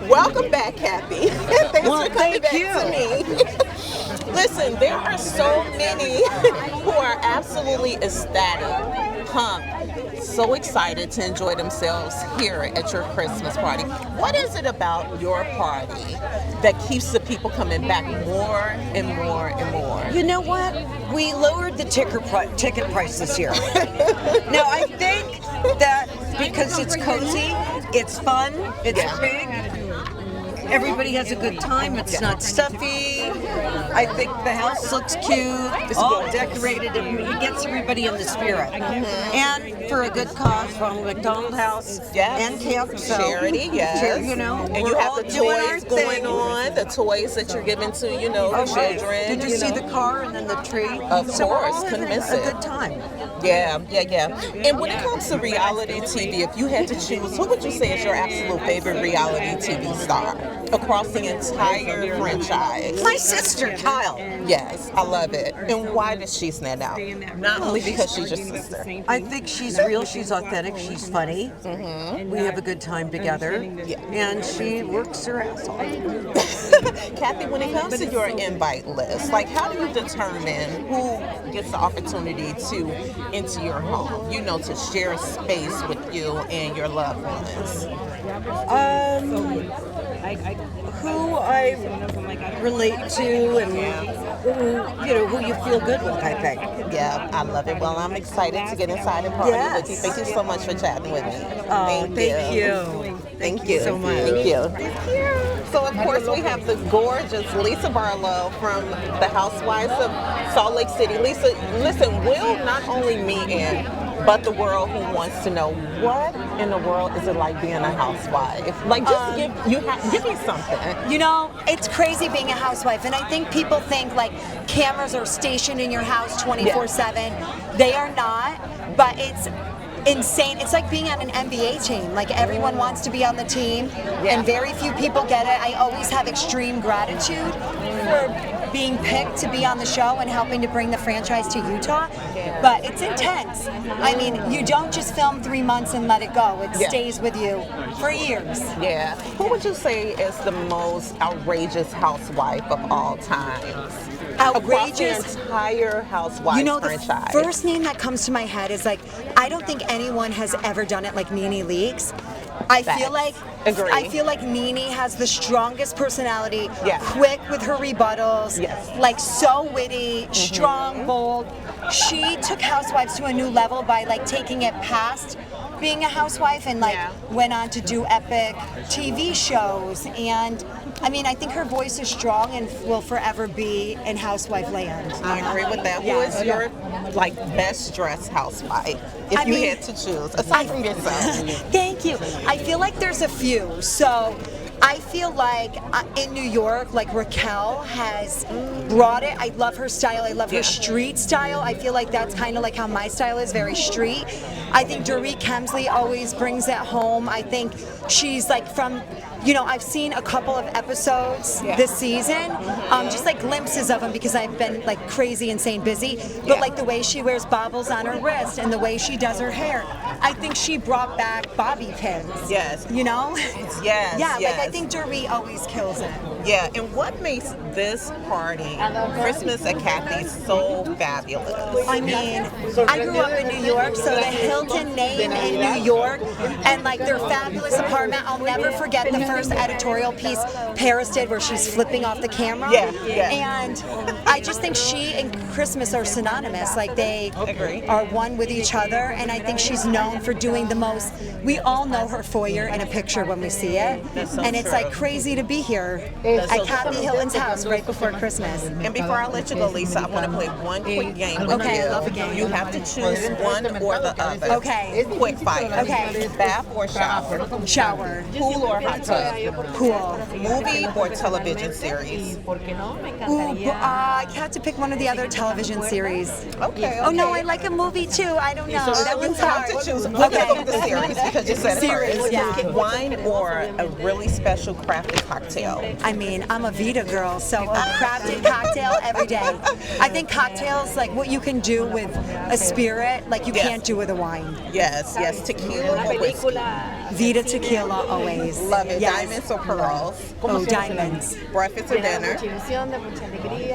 Welcome back, Kathy. Thanks for coming back to me. Listen, there are so many who are absolutely ecstatic, pumped, so excited to enjoy themselves here at your Christmas party. What is it about your party that keeps the people coming back more and more and more? You know what? We lowered the ticket price this year. Now, I think that because it's cozy, it's fun, it's big, everybody has a good time, it's not stuffy. I think the house looks cute, it's all decorated, and it gets everybody in the spirit. And for a good cause from McDonald House and camp. So, charity, you know, and you have the toys going on, the toys that you're giving to, the children. Did you see the car and then the tree? Of course, couldn't miss it. A good time. Yeah. And when it comes to reality TV, if you had to choose, who would you say is your absolute favorite reality TV star across the entire franchise? My sister, Kyle. Yes, I love it. And why does she stand out? Not only because she's your sister. I think she's real, she's authentic, she's funny. We have a good time together. And she works her ass off. Kathy, when it comes to your invite list, like how do you determine who gets the opportunity to enter your home, to share space with you and your loved ones? Who I relate to and who you feel good with, I think. Yeah, I love it. Well, I'm excited to get inside and party with you. Thank you so much for chatting with me. Thank you. Thank you so much. Thank you. So, of course, we have the gorgeous Lisa Barlow from the Housewives of Salt Lake City. Lisa, listen, we'll not only meet in, but the world who wants to know what in the world is it like being a housewife? Like, just give me something. It's crazy being a housewife, and I think people think like cameras are stationed in your house 24/7. They are not, but it's insane. It's like being on an NBA team. Like everyone wants to be on the team, and very few people get it. I always have extreme gratitude for being picked to be on the show and helping to bring the franchise to Utah, but it's intense. I mean, you don't just film 3 months and let it go. It stays with you for years. Yeah. Who would you say is the most outrageous housewife of all times? Outrageous? Across the entire Housewives franchise. The first name that comes to my head is like, I don't think anyone has ever done it like Nene Leakes. I feel like Nene has the strongest personality, quick with her rebuttals, like so witty, strong, bold. She took Housewives to a new level by like taking it past being a housewife and like went on to do epic TV shows. And I mean, I think her voice is strong and will forever be in housewife land. I agree with that. Who is your like best dressed housewife if you had to choose aside from yourself? Thank you. I feel like there's a few. So I feel like in New York, like Raquel has brought it. I love her style. I love her street style. I feel like that's kind of like how my style is, very street. I think Dorit Kemsley always brings it home. I think she's like from, I've seen a couple of episodes this season, just like glimpses of them because I've been like crazy, insane busy. But like the way she wears baubles on her wrist and the way she does her hair, I think she brought back bobby pins. Yes. Yeah, like I think Dorit always kills it. Yeah, and what makes this party, Christmas at Kathy's, so fabulous? I mean, I grew up in New York, so the Hilton name in New York and like their fabulous apartment, I'll never forget the first editorial piece Paris did where she's flipping off the camera. And I just think she and Christmas are synonymous. Like they are one with each other, and I think she's known for doing the most. We all know her foyer in a picture when we see it, and it's like crazy to be here at Kathy Hilton's house right before Christmas. And before I let you go, Lisa, I want to play one quick game with you. Okay, I love a game. You have to choose one or the other. Okay. Quick fire. Okay. Bath or shower? Shower. Pool or hot tub? Pool. Movie or television series? I had to pick one of the other television series. Okay. Oh no, I like a movie too. I don't know. That one's hard. You have to choose We're gonna go with the series because you said it first. Yeah. Wine or a really special crafted cocktail? I mean, I'm a Vita girl, so a crafted cocktail every day. I think cocktails, like what you can do with a spirit, like you can't do with a wine. Yes, tequila or whiskey. Vita tequila always. Love it. Yes. Diamonds or pearls? Oh, diamonds. Breakfast or dinner?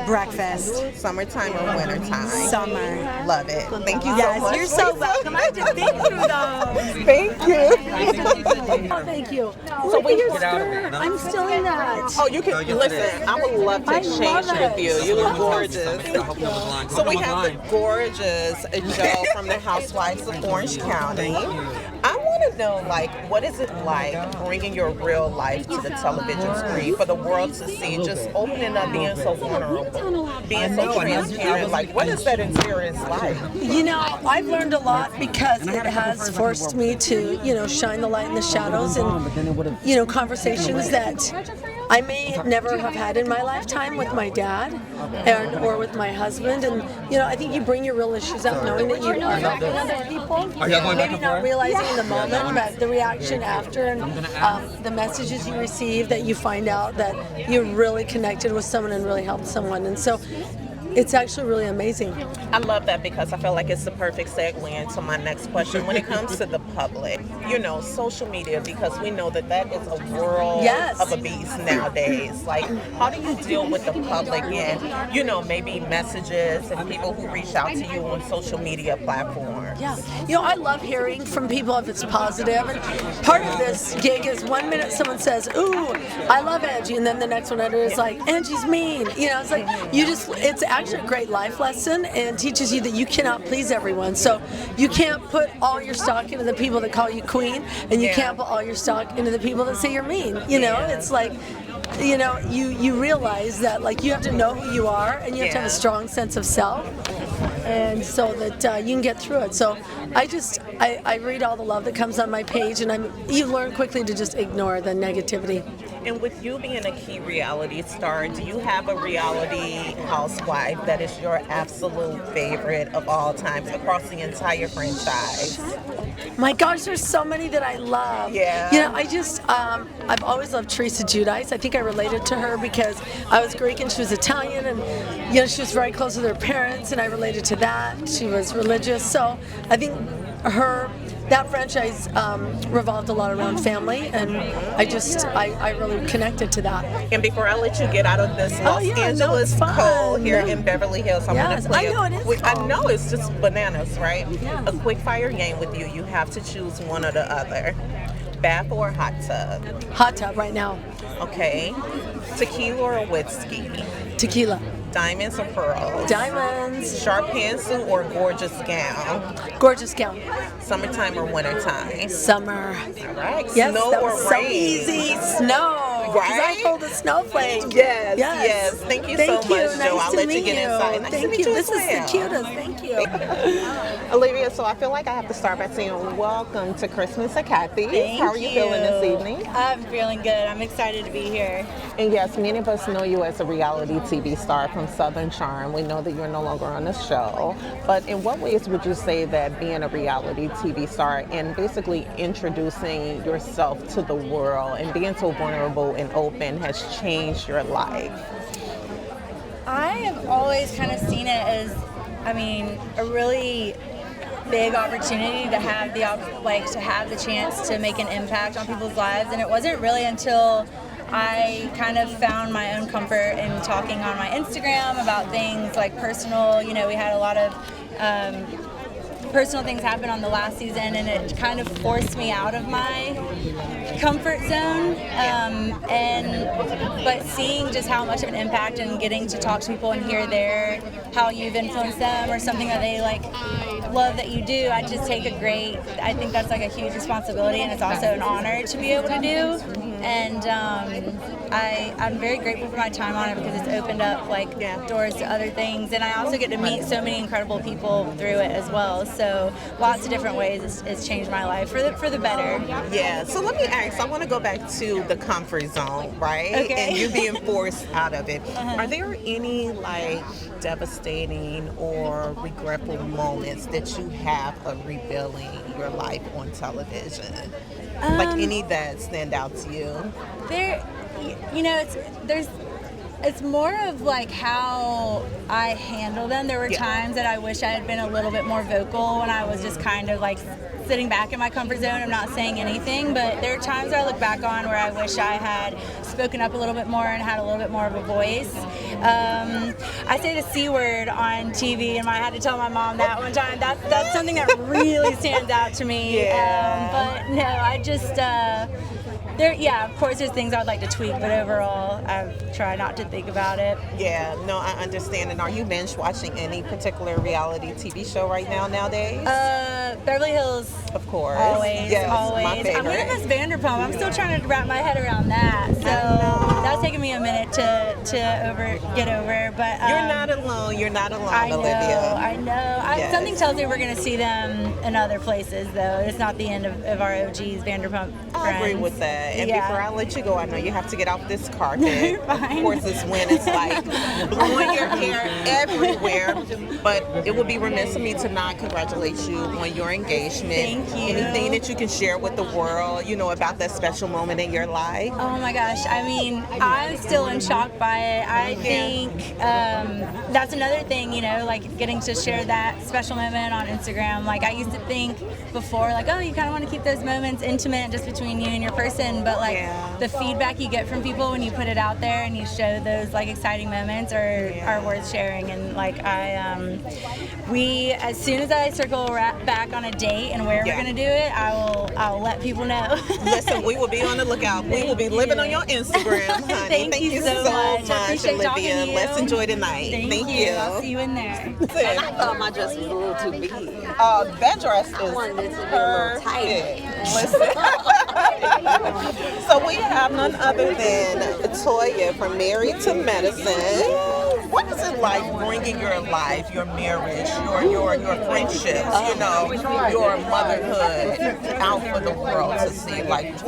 Breakfast. Summertime or wintertime? Summer. Love it. Thank you so Yes, much. you're so Lisa. welcome. I had to think through those. Thank you. Oh, thank you. So we Look at your skirt. I'm still in that. Oh, you can listen. I would love to I exchange love with it. you. You look gorgeous. Thank So we have the gorgeous Joe from the Housewives of Orange County. I want to know, like, what is it like bringing your real life to the television screen for the world to see? Just opening up, being so vulnerable, being so transparent. Like, what is that experience like? You know, I've learned a lot because it has forced me to, shine the light in the shadows and, conversations that I may never have had in my lifetime with my dad or with my husband. And, I think you bring your real issues up knowing that you are helping other people. Maybe not realizing in the moment, but the reaction after and the messages you receive that you find out that you really connected with someone and really helped someone. And so it's actually really amazing. I love that because I feel like it's the perfect segue into my next question. When it comes to the public, social media, because we know that is a world of a beast nowadays. Like, how do you deal with the public and, maybe messages and people who reach out to you on social media platforms? Yeah. I love hearing from people if it's positive. And part of this gig is 1 minute someone says, "Ooh, I love Angie," and then the next one is like, "Angie's mean." It's like it's actually a great life lesson and teaches you that you cannot please everyone. So you can't put all your stock into the people that call you queen, and you can't put all your stock into the people that say you're mean. It's like, you realize that, like, you have to know who you are and you have to have a strong sense of self, and so that you can get through it. So I read all the love that comes on my page, and you learn quickly to just ignore the negativity. And with you being a key reality star, do you have a reality housewife that is your absolute favorite of all times across the entire franchise? My gosh, there's so many that I love. Yeah. I've always loved Teresa Giudice. I think I related to her because I was Greek and she was Italian, and she was very close with her parents, and I related to that. She was religious, so I think that franchise revolved a lot around family, and I really connected to that. And before I let you get out of this Los Angeles cold here in Beverly Hills, I'm going to play I know it's just bananas, right? Yeah. A quick fire game with you. You have to choose one or the other. Bath or hot tub? Hot tub right now. Okay. Tequila or whiskey? Tequila. Diamonds or pearls? Diamonds. Sharp pantsuit or gorgeous gown? Gorgeous gown. Summertime or wintertime? Summer. All right. Yes, Snow that or was rain? so easy. Snow. Right? Because I pulled a snowflake. Yes. Thank you so much, Nice Joe. I'll to let meet you get inside. Nice to Thank meet you. you This as is the well. cutest. Thank you. Olivia, so I feel like I have to start by saying welcome to Christmas at Kathy's. Thank How are you feeling this evening? I'm feeling good. I'm excited to be here. And yes, many of us know you as a reality TV star from Southern Charm. We know that you're no longer on the show. But in what ways would you say that being a reality TV star and basically introducing yourself to the world and being so vulnerable and open has changed your life? I have always kind of seen it as, a really big opportunity to have the chance to make an impact on people's lives. And it wasn't really until I kind of found my own comfort in talking on my Instagram about things like personal. We had a lot of personal things happen on the last season, and it kind of forced me out of my comfort zone. But seeing just how much of an impact and getting to talk to people and hear how you've influenced them or something that they love that you do, I think that's a huge responsibility, and it's also an honor to be able to do. And I'm very grateful for my time on it because it's opened up doors to other things, and I also get to meet so many incredible people through it as well. So lots of different ways it's changed my life for the better. Yeah. So let me ask right, so I want to go back to the comfort zone, right? Okay. And you being forced out of it. Are there any like devastating or regretful moments that you have of rebuilding your life on television? Like any that stand out to you? There, you know, it's more of like how I handle them. There were times that I wish I had been a little bit more vocal when I was just kind of like sitting back in my comfort zone. I'm not saying anything, but there are times where I look back on where I wish I had spoken up a little bit more and had a little bit more of a voice. I say the C word on TV, and I had to tell my mom that one time. That's something that really stands out to me. But no, I just of course there's things I would like to tweak, but overall I've tried not to think about it. Yeah, no, I understand. And are you binge watching any particular reality TV show right now nowadays? Beverly Hills. Of course. Always, yes, always. My favorite. I'm gonna miss Vanderpump. I'm still trying to wrap my head around that. So that's taking me a minute to get over. But you're not alone. You're not alone, I know, Olivia. I know. Yes. Something tells me we're gonna see them in other places, though. It's not the end of our OGs Vanderpump friends. I agree with that. And before I let you go, I know you have to get off this carpet. Of course, it's when it's like blowing your hair everywhere. But it would be remiss of me to not congratulate you on your engagement. Thank you. Anything that you can share with the world, you know, about that special moment in your life? Oh my gosh. I mean, I'm still in shock by it. I think that's another thing, you know, like getting to share that special moment on Instagram. Like I used to think before, like, oh, you kind of want to keep those moments intimate just between you and your person. But like the feedback you get from people when you put it out there and you show those like exciting moments are worth sharing. And like as soon as I circle back on a date and where we're gonna do it, I'll let people know. Listen, we will be on the lookout. We will be living on your Instagram, honey. Thank you so much. I appreciate talking to Olivia. you. Let's enjoy the night. Thank you. I'll see you in there. And I thought my dress was a little too big. That dress is I wanted it to be a little tight. Listen. So we have none other than Toya from Married to Medicine. What is it like bringing your life, your marriage, your friendships, you know, your motherhood out for the world to see? Like,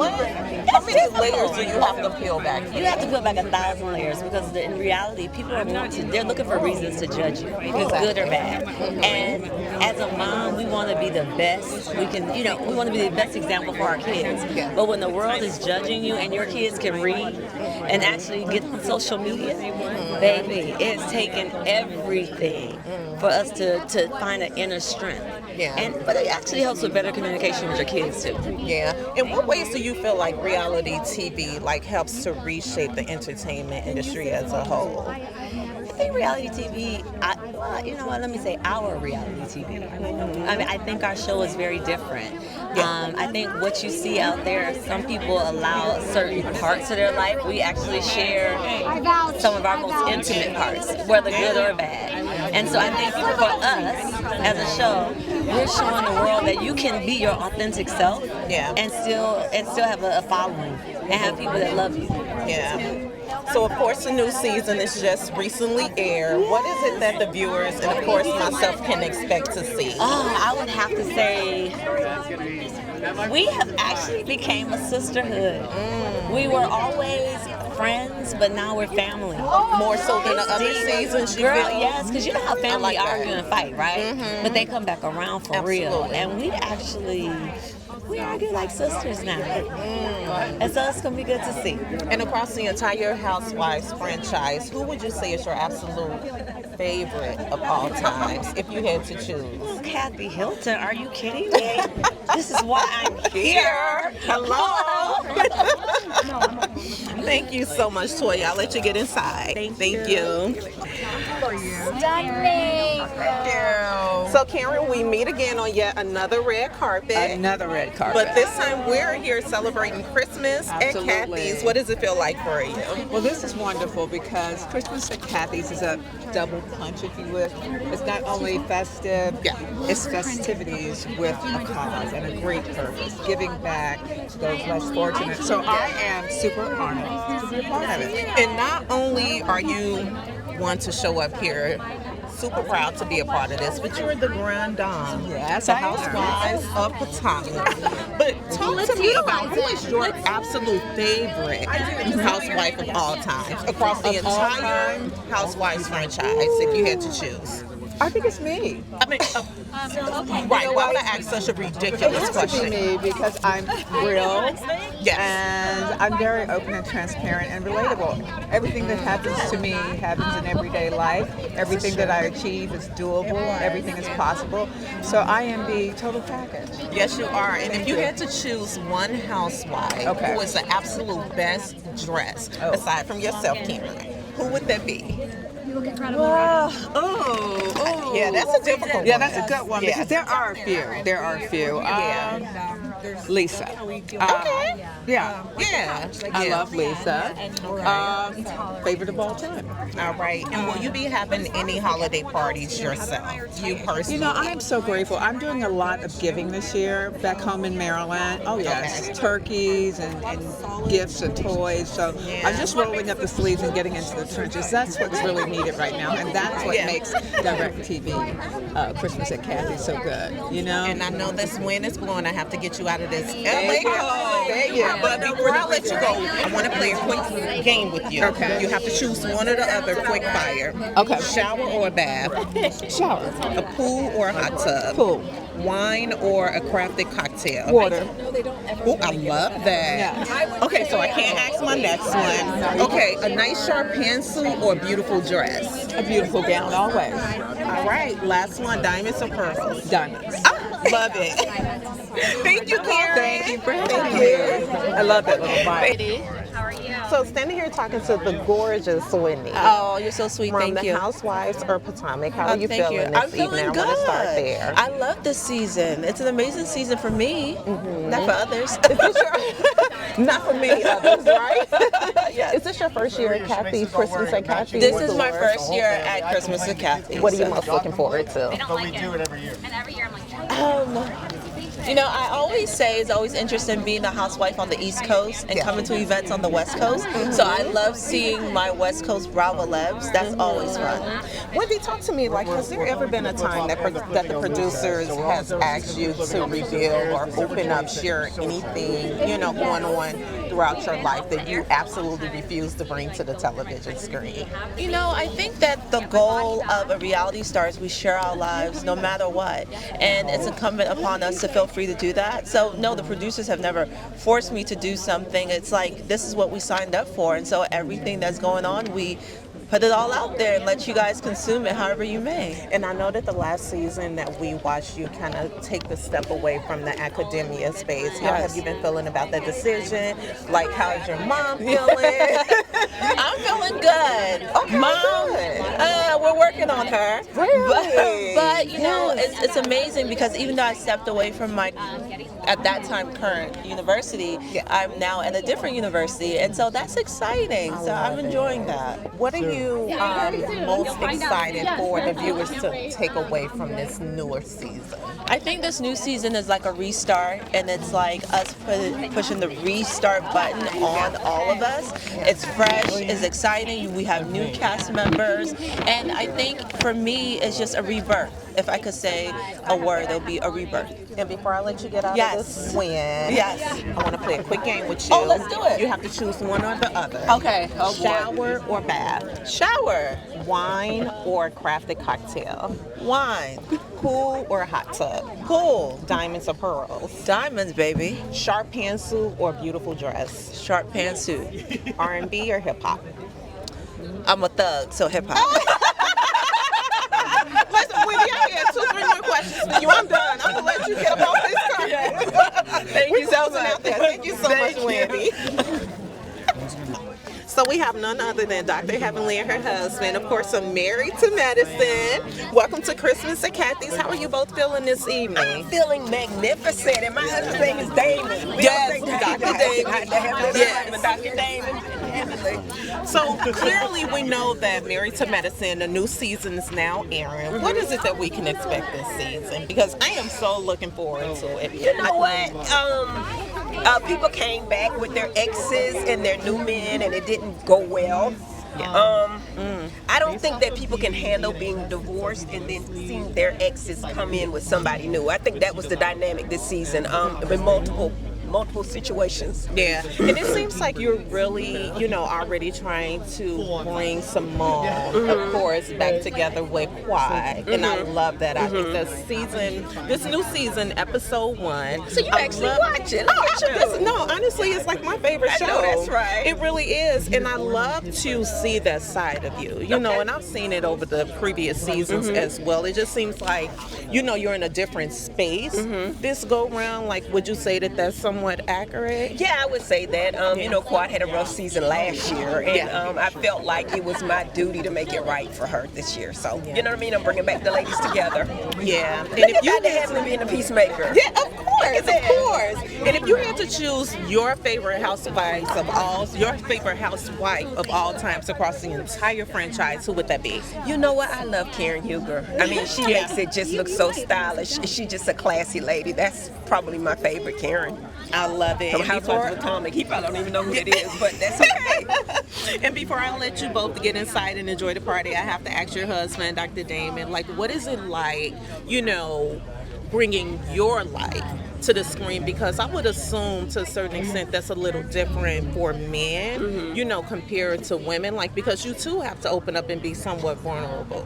how many layers do you have to peel back? You have to peel back 1,000 layers because in reality, people they're looking for reasons to judge you, good or bad. And as a mom, we want to be the best we can. You know, we want to be the best example for our kids. But when the world is judging you and your kids can read and actually get on social media, baby, it's taken everything for us to find an inner strength. But it actually helps with better communication with your kids too. Yeah. In what ways do you feel like reality TV like helps to reshape the entertainment industry as a whole? I think reality TV, let me say our reality TV. I mean, I think our show is very different. I think what you see out there, some people allow certain parts of their life. We actually share some of our most intimate parts, whether good or bad. And so I think for us, as a show, we're showing the world that you can be your authentic self and still have a following and have people that love you. Yeah. So, of course, the new season is just recently aired. What is it that the viewers and, of course, myself can expect to see? I would have to say we have actually became a sisterhood. We were always friends, but now we're family. More so than the other seasons, you feel? Yes, because you know how family argue and fight, right? But they come back around for real. And we argue like sisters now. And so it's going to be good to see. And across the entire Housewives franchise, who would you say is your absolute favorite of all times, if you had to choose? Kathy Hilton, are you kidding me? This is why I'm here. Hello. Thank you so much, Toya. I'll let you get inside. Thank you. Stunning. Thank you. So, Karen, we meet again on yet another red carpet. Another red carpet. But this time we're here celebrating Christmas at Kathy's. What does it feel like for you? Well, this is wonderful because Christmas at Kathy's is a double punch, if you will. It's not only festive, it's festivities with a cause and a great purpose, giving back to those less fortunate. So I am super honored to be a part of it. And not only are you one to show up here super proud to be a part of this, but you're the grand dame. Yes, the I am. Housewives of Potomac. But talk to me about who is your absolute favorite housewife of all time across the entire Housewives franchise, if you had to choose. I think it's me. I mean, right, why would I ask such a ridiculous It has to question? be me because I'm real Yes. and I'm very open and transparent and relatable. Everything that happens to me happens in everyday life. Everything that I achieve is doable. Everything is possible. So I am the total package. Yes, you are. And if you had to choose one housewife Okay. who is the absolute best dressed, aside from yourself, Cameron, who would that be? Yeah, that's a difficult one. Yeah, that's a good one Yeah. because there are a few. There are a few. Lisa. Okay. Yeah. Yeah. I love Lisa. Favorite of all time. All right. And will you be having any holiday parties yourself? You personally? You know, I am so grateful. I'm doing a lot of giving this year back home in Maryland. Oh, yes. Turkeys and gifts and toys. So I'm just rolling up the sleeves and getting into the trenches. That's what's really needed right now. And that's what makes DirecTV Christmas at Kathy so good, you know? And I know this wind is blowing. I have to get you out of this There LA you go. cold. There you go. But before I let you go, I want to play a quick game with you. Okay. You have to choose one or the other, quick fire. Okay. Shower or a bath? Shower. A pool or a hot tub? Pool. Wine or a crafted cocktail? Water. Oh, I love that. Yeah. Okay, so I can't ask my next one. Okay, a nice sharp pantsuit or a beautiful dress? A beautiful gown always. All right, last one, diamonds or pearls? Diamonds. Love it. Thank you, Karen. Thank you for having me. I love that little bite. So standing here talking to the gorgeous Wendy. Oh, you're so sweet. From Thank the you. Housewives of Potomac. How are you Thank feeling you. this I'm feeling evening? good. I want to start there. I love this season. It's an amazing season for me, not for others. Not for many others, right? Yes. Is this your first year at Kathy's Christmas at Kathy? This is my first year at Christmas at Kathy. What are you most looking forward to? But we do it every year. And every year I'm like, You know, I always say it's always interesting being a housewife on the East Coast and coming to events on the West Coast. So I love seeing my West Coast Bravo Lebs. That's always fun. Wendy, talk to me. Like, has there ever been a time that that the producers has asked you to reveal or open up, share anything, you know, going on throughout your life that you absolutely refuse to bring to the television screen? You know, I think that the goal of a reality star is we share our lives no matter what. And it's incumbent upon us to feel free to do that. So no, the producers have never forced me to do something. It's like, this is what we signed up for. And so everything that's going on, we put it all out there and let you guys consume it however you may. And I know that the last season that we watched you kind of take the step away from the academia space. How have you been feeling about that decision? Like, how's your mom feeling? I'm feeling good. Okay, Mom, good. we're working on her. Really? But you know, it's amazing because even though I stepped away from my, at that time, current university, I'm now at a different university. And so that's exciting. So I'm enjoying that. What are you most excited for the viewers to take away from this newer season? I think this new season is like a restart, and it's like us pushing the restart button on all of us. It's fresh, it's exciting, we have new cast members, and I think for me it's just a rebirth. If I could say a word, it'll be a rebirth. And before I let you get out Yes. of this win, Yes. I want to play a quick game with you. Oh, let's do it. You have to choose one or the other. Okay. Oh, boy. Shower or bath? Shower. Wine or crafted cocktail? Wine. Pool or hot tub? Pool. Diamonds or pearls? Diamonds, baby. Sharp pantsuit or beautiful dress? Sharp pantsuit. R&B or hip hop? I'm a thug, so hip hop. Listen, Wendy, I had 2-3 more questions for you. I'm done. I'm gonna let you get up off this carpet. Thank you so much. Out there. Thank you so much, Wendy. So we have none other than Dr. Heavenly and her husband. Of course, I'm married to medicine. Welcome to Christmas at Kathy's. How are you both feeling this evening? I'm feeling magnificent, and my husband's name is Damon. Yes, Dr. Damon. Yes, Dr. Damon. So clearly we know that Married to Medicine, the new season is now airing. What is it that we can expect this season? Because I am so looking forward to it. You know what? People came back with their exes and their new men, and it didn't go well. I don't think that people can handle being divorced and then seeing their exes come in with somebody new. I think that was the dynamic this season, in multiple situations. Yeah, and it seems like you're really, already trying to bring Simone, of course, back together with Quad, and I love that. I think this new season, episode 1. So you actually watch it? No, honestly, it's like my favorite show. I know, that's right. It really is, and I love to see that side of you, know, and I've seen it over the previous seasons as well. It just seems like, you're in a different space this go round. Like, would you say that that's somewhat accurate? Yeah, I would say that. Quad had a rough season last year, and I felt like it was my duty to make it right for her this year. So, you know what I mean? I'm bringing back the ladies together. Yeah. And if you had to being a peacemaker. Yeah, of course. And if you had to choose your favorite housewife of all times across the entire franchise, who would that be? You know what? I love Karen Huger. I mean, she makes it just look so stylish. She's just a classy lady. That's probably my favorite, Karen. I love it. From Housewives of Potomac. He probably don't even know who it is, but that's okay. And before I let you both get inside and enjoy the party, I have to ask your husband, Dr. Damon, like, what is it like, bringing your life to the screen? Because I would assume to a certain extent that's a little different for men, compared to women, like, because you too have to open up and be somewhat vulnerable,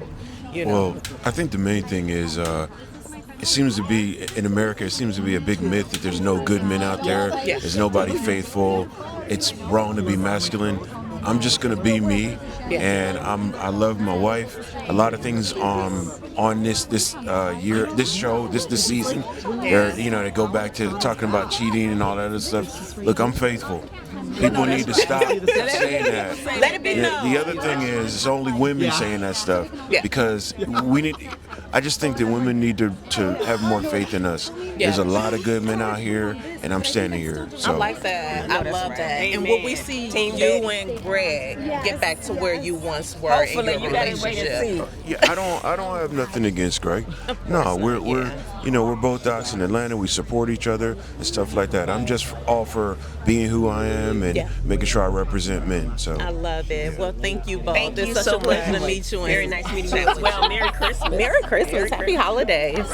Well, I think the main thing is, it seems to be, in America, it seems to be a big myth that there's no good men out there. Yeah. There's nobody faithful. It's wrong to be masculine. I'm just going to be me, and I love my wife. A lot of things on this year, this show, this season, they go back to talking about cheating and all that other stuff. Look, I'm faithful. People need to stop saying that. Let it be known. The other thing is, it's only women saying that stuff because I just think that women need to have more faith in us. There's a lot of good men out here, and I'm standing here. So. I like that. I love that. And will we see you and Greg get back to where you once were Hopefully, in your you gotta wait and relationship? see. Yeah, I don't have nothing against Greg. No, we're both docs in Atlanta. We support each other and stuff like that. I'm just all for being who I am and making sure I represent men. So I love it. Well, thank you both. Thank it's you such so a pleasure much. to meet you. Very nice meeting you as well. Merry Christmas. Merry Christmas. Happy holidays.